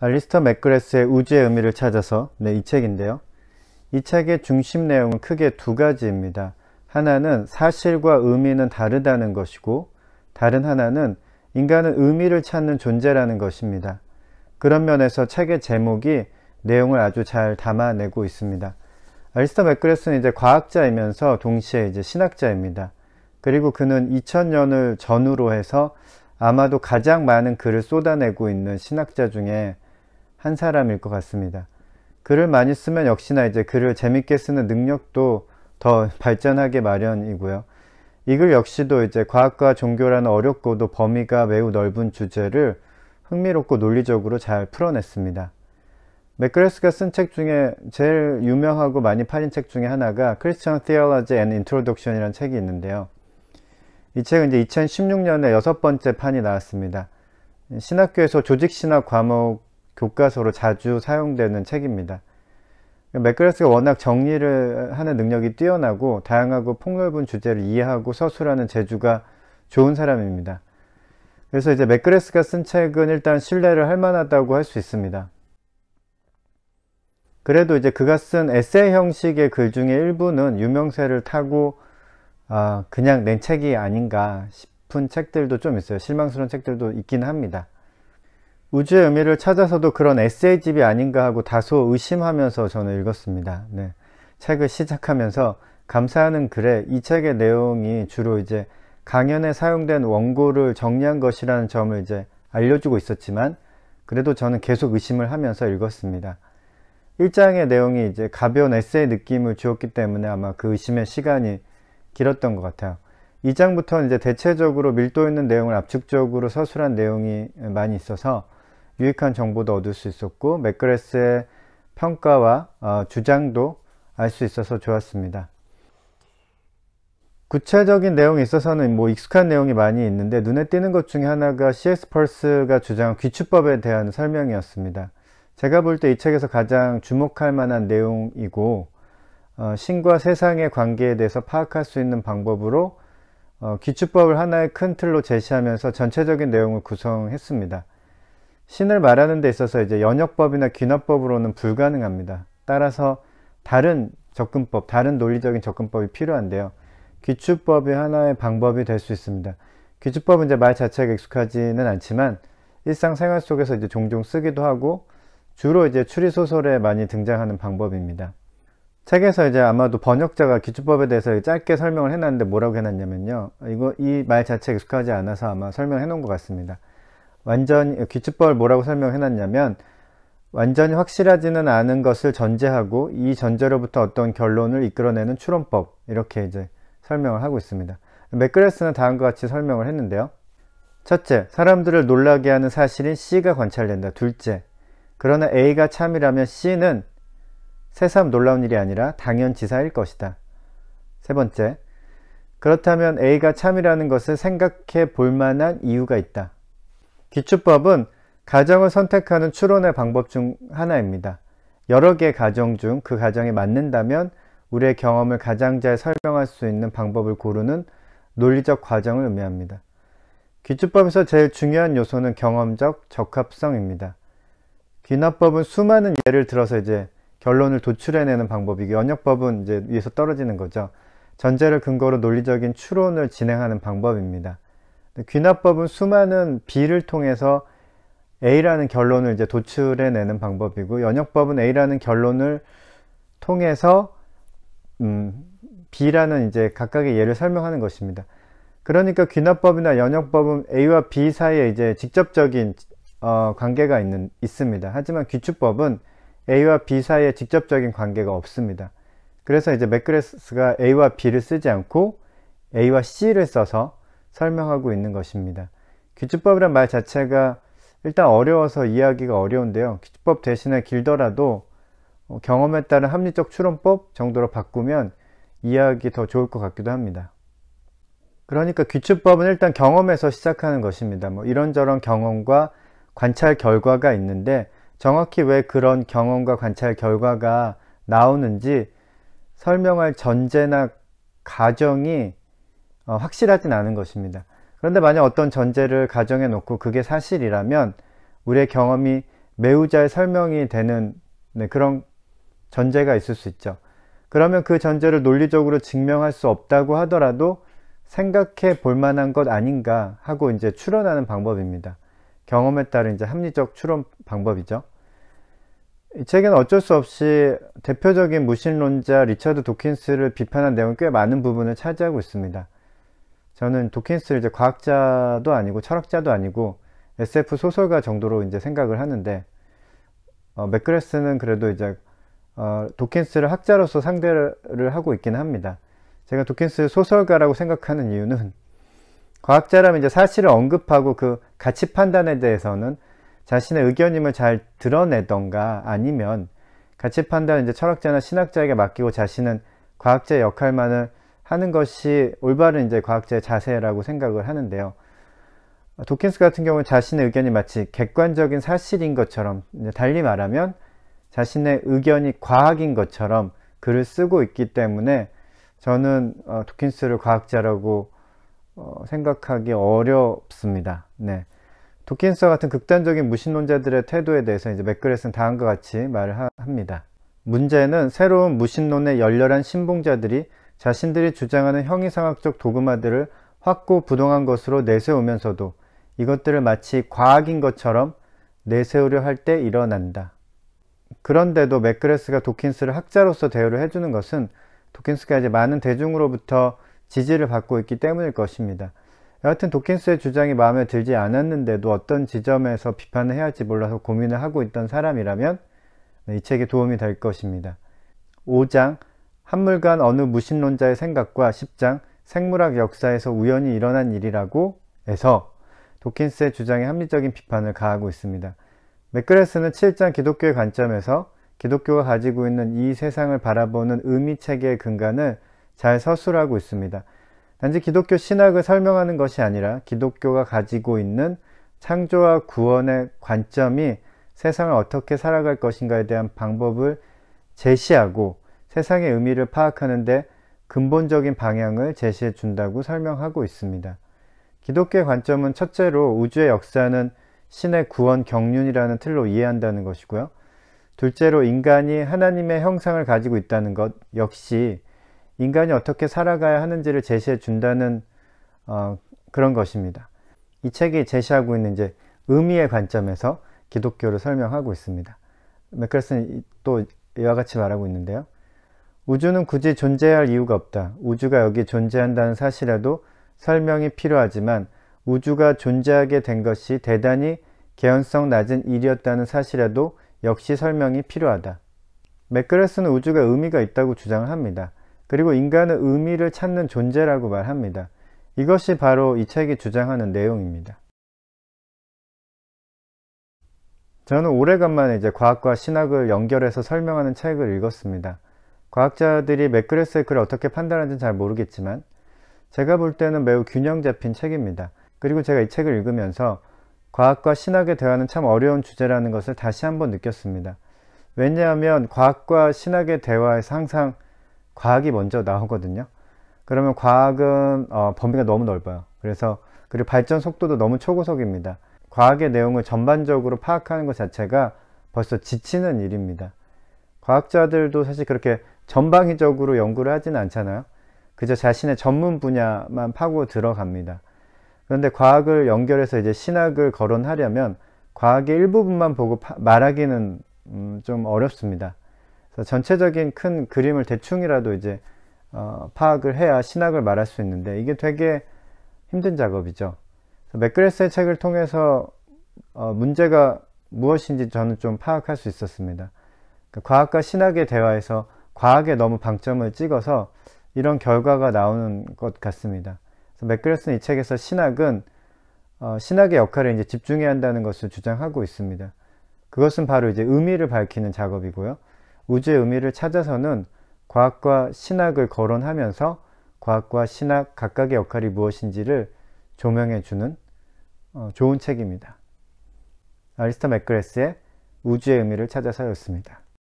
알리스터 맥그레스의 우주의 의미를 찾아서 이 책인데요. 이 책의 중심 내용은 크게 두 가지입니다. 하나는 사실과 의미는 다르다는 것이고, 다른 하나는 인간은 의미를 찾는 존재라는 것입니다. 그런 면에서 책의 제목이 내용을 아주 잘 담아내고 있습니다. 알리스터 맥그레스는 이제 과학자이면서 동시에 이제 신학자입니다. 그리고 그는 2000년을 전후로 해서 아마도 가장 많은 글을 쏟아내고 있는 신학자 중에 한 사람일 것 같습니다. 글을 많이 쓰면 역시나 이제 글을 재밌게 쓰는 능력도 더 발전하게 마련이고요. 이 글 역시도 이제 과학과 종교라는 어렵고도 범위가 매우 넓은 주제를 흥미롭고 논리적으로 잘 풀어냈습니다. 맥그레스가 쓴 책 중에 제일 유명하고 많이 팔린 책 중에 하나가 Christian Theology and Introduction 이라는 책이 있는데요. 이 책은 이제 2016년에 6번째 판이 나왔습니다. 신학교에서 조직신학 과목 교과서로 자주 사용되는 책입니다. 맥그레스가 워낙 정리를 하는 능력이 뛰어나고 다양하고 폭넓은 주제를 이해하고 서술하는 재주가 좋은 사람입니다. 그래서 이제 맥그레스가 쓴 책은 일단 신뢰를 할 만하다고 할 수 있습니다. 그래도 이제 그가 쓴 에세이 형식의 글 중에 일부는 유명세를 타고 그냥 낸 책이 아닌가 싶은 책들도 좀 있어요. 실망스러운 책들도 있긴 합니다. 우주의 의미를 찾아서도 그런 에세이집이 아닌가 하고 다소 의심하면서 저는 읽었습니다. 책을 시작하면서 감사하는 글에 이 책의 내용이 주로 이제 강연에 사용된 원고를 정리한 것이라는 점을 이제 알려주고 있었지만, 그래도 저는 계속 의심을 하면서 읽었습니다. 1장의 내용이 이제 가벼운 에세이 느낌을 주었기 때문에 아마 그 의심의 시간이 길었던 것 같아요. 2장부터는 이제 대체적으로 밀도 있는 내용을 압축적으로 서술한 내용이 많이 있어서 유익한 정보도 얻을 수 있었고, 맥그레스의 평가와 주장도 알 수 있어서 좋았습니다. 구체적인 내용에 있어서는 익숙한 내용이 많이 있는데, 눈에 띄는 것 중에 하나가 C.S. 펄스가 주장한 귀추법에 대한 설명이었습니다. 제가 볼 때 이 책에서 가장 주목할 만한 내용이고, 신과 세상의 관계에 대해서 파악할 수 있는 방법으로 귀추법을 하나의 큰 틀로 제시하면서 전체적인 내용을 구성했습니다. 신을 말하는 데 있어서 이제 연역법이나 귀납법으로는 불가능합니다. 따라서 다른 접근법, 다른 논리적인 접근법이 필요한데요. 귀추법이 하나의 방법이 될 수 있습니다. 귀추법은 이제 말 자체가 익숙하지는 않지만 일상생활 속에서 이제 종종 쓰기도 하고, 주로 이제 추리소설에 많이 등장하는 방법입니다. 책에서 이제 아마도 번역자가 귀추법에 대해서 짧게 설명을 해놨는데 뭐라고 해놨냐면요. 이 말 자체가 익숙하지 않아서 아마 설명해 놓은 것 같습니다. 귀추법을 뭐라고 설명해놨냐면, 완전히 확실하지는 않은 것을 전제하고 이 전제로부터 어떤 결론을 이끌어내는 추론법, 이렇게 이제 설명을 하고 있습니다. 맥그레스는 다음과 같이 설명을 했는데요. 첫째, 사람들을 놀라게 하는 사실인 C가 관찰된다. 둘째, 그러나 A가 참이라면 C는 새삼 놀라운 일이 아니라 당연지사일 것이다. 세 번째, 그렇다면 A가 참이라는 것을 생각해 볼 만한 이유가 있다. 귀추법은 가정을 선택하는 추론의 방법 중 하나입니다. 여러 개의 가정 중 그 가정이 맞는다면 우리의 경험을 가장 잘 설명할 수 있는 방법을 고르는 논리적 과정을 의미합니다. 귀추법에서 제일 중요한 요소는 경험적 적합성입니다. 귀납법은 수많은 예를 들어서 이제 결론을 도출해내는 방법이고, 연역법은 이제 위에서 떨어지는 거죠. 전제를 근거로 논리적인 추론을 진행하는 방법입니다. 귀납법은 수많은 B를 통해서 A라는 결론을 이제 도출해내는 방법이고, 연역법은 A라는 결론을 통해서 B라는 이제 각각의 예를 설명하는 것입니다. 그러니까 귀납법이나 연역법은 A와 B 사이에 이제 직접적인 관계가 있습니다. 하지만 귀추법은 A와 B 사이에 직접적인 관계가 없습니다. 그래서 이제 맥그레스가 A와 B를 쓰지 않고 A와 C를 써서 설명하고 있는 것입니다. 귀추법이란 말 자체가 일단 어려워서 이해하기가 어려운데요. 귀추법 대신에 길더라도 경험에 따른 합리적 추론법 정도로 바꾸면 이해하기 더 좋을 것 같기도 합니다. 그러니까 귀추법은 일단 경험에서 시작하는 것입니다. 이런저런 경험과 관찰 결과가 있는데, 정확히 왜 그런 경험과 관찰 결과가 나오는지 설명할 전제나 가정이 확실하진 않은 것입니다. 그런데 만약 어떤 전제를 가정해 놓고 그게 사실이라면 우리의 경험이 매우 잘 설명이 되는 그런 전제가 있을 수 있죠. 그러면 그 전제를 논리적으로 증명할 수 없다고 하더라도 생각해 볼 만한 것 아닌가 하고 이제 추론하는 방법입니다. 경험에 따른 이제 합리적 추론 방법이죠. 이 책에는 어쩔 수 없이 대표적인 무신론자 리처드 도킨스를 비판한 내용이 꽤 많은 부분을 차지하고 있습니다. 저는 도킨스를 이제 과학자도 아니고 철학자도 아니고 SF 소설가 정도로 이제 생각을 하는데, 맥그레스는 그래도 이제 도킨스를 학자로서 상대를 하고 있기는 합니다. 제가 도킨스를 소설가라고 생각하는 이유는 과학자라면 이제 사실을 언급하고 그 가치 판단에 대해서는 자신의 의견임을 잘 드러내던가, 아니면 가치 판단은 이제 철학자나 신학자에게 맡기고 자신은 과학자의 역할만을 하는 것이 올바른 이제 과학자의 자세라고 생각을 하는데요. 도킨스 같은 경우는 자신의 의견이 마치 객관적인 사실인 것처럼, 달리 말하면 자신의 의견이 과학인 것처럼 글을 쓰고 있기 때문에 저는 도킨스를 과학자라고 생각하기 어렵습니다. 네. 도킨스와 같은 극단적인 무신론자들의 태도에 대해서 이제 맥그레스는 다음과 같이 말을 합니다. 문제는 새로운 무신론의 열렬한 신봉자들이 자신들이 주장하는 형이상학적 도그마들을 확고부동한 것으로 내세우면서도 이것들을 마치 과학인 것처럼 내세우려 할 때 일어난다. 그런데도 맥그레스가 도킨스를 학자로서 대우를 해주는 것은 도킨스가 이제 많은 대중으로부터 지지를 받고 있기 때문일 것입니다. 여하튼 도킨스의 주장이 마음에 들지 않았는데도 어떤 지점에서 비판을 해야 할지 몰라서 고민을 하고 있던 사람이라면 이 책에 도움이 될 것입니다. 5장 한물간 어느 무신론자의 생각과 10장 생물학 역사에서 우연히 일어난 일이라고 해서 도킨스의 주장에 합리적인 비판을 가하고 있습니다. 맥그레스는 7장 기독교의 관점에서 기독교가 가지고 있는 이 세상을 바라보는 의미체계의 근간을 잘 서술하고 있습니다. 단지 기독교 신학을 설명하는 것이 아니라 기독교가 가지고 있는 창조와 구원의 관점이 세상을 어떻게 살아갈 것인가에 대한 방법을 제시하고 세상의 의미를 파악하는 데 근본적인 방향을 제시해 준다고 설명하고 있습니다. 기독교의 관점은 첫째로 우주의 역사는 신의 구원 경륜이라는 틀로 이해한다는 것이고요. 둘째로 인간이 하나님의 형상을 가지고 있다는 것 역시 인간이 어떻게 살아가야 하는지를 제시해 준다는 그런 것입니다. 이 책이 제시하고 있는 이제 의미의 관점에서 기독교를 설명하고 있습니다. 맥그레스는 또 이와 같이 말하고 있는데요. 우주는 굳이 존재할 이유가 없다. 우주가 여기 존재한다는 사실에도 설명이 필요하지만 우주가 존재하게 된 것이 대단히 개연성 낮은 일이었다는 사실에도 역시 설명이 필요하다. 맥그레스는 우주가 의미가 있다고 주장을 합니다. 그리고 인간은 의미를 찾는 존재라고 말합니다. 이것이 바로 이 책이 주장하는 내용입니다. 저는 오래간만에 이제 과학과 신학을 연결해서 설명하는 책을 읽었습니다. 과학자들이 맥그레스의 글을 어떻게 판단하는지는 잘 모르겠지만 제가 볼 때는 매우 균형 잡힌 책입니다. 그리고 제가 이 책을 읽으면서 과학과 신학의 대화는 참 어려운 주제라는 것을 다시 한번 느꼈습니다. 왜냐하면 과학과 신학의 대화에서 항상 과학이 먼저 나오거든요. 그러면 과학은 범위가 너무 넓어요. 그리고 발전 속도도 너무 초고속입니다. 과학의 내용을 전반적으로 파악하는 것 자체가 벌써 지치는 일입니다. 과학자들도 사실 그렇게 전방위적으로 연구를 하지는 않잖아요. 그저 자신의 전문 분야만 파고 들어갑니다. 그런데 과학을 연결해서 이제 신학을 거론하려면 과학의 일부분만 보고 말하기는 좀 어렵습니다. 그래서 전체적인 큰 그림을 대충이라도 이제 파악을 해야 신학을 말할 수 있는데 이게 되게 힘든 작업이죠. 맥그레스의 책을 통해서 문제가 무엇인지 저는 좀 파악할 수 있었습니다. 과학과 신학의 대화에서 과학에 너무 방점을 찍어서 이런 결과가 나오는 것 같습니다. 그래서 맥그레스는 이 책에서 신학은 신학의 역할에 이제 집중해야 한다는 것을 주장하고 있습니다. 그것은 바로 이제 의미를 밝히는 작업이고요. 우주의 의미를 찾아서는 과학과 신학을 거론하면서 과학과 신학 각각의 역할이 무엇인지를 조명해 주는 좋은 책입니다. 아리스터 맥그레스의 우주의 의미를 찾아서였습니다.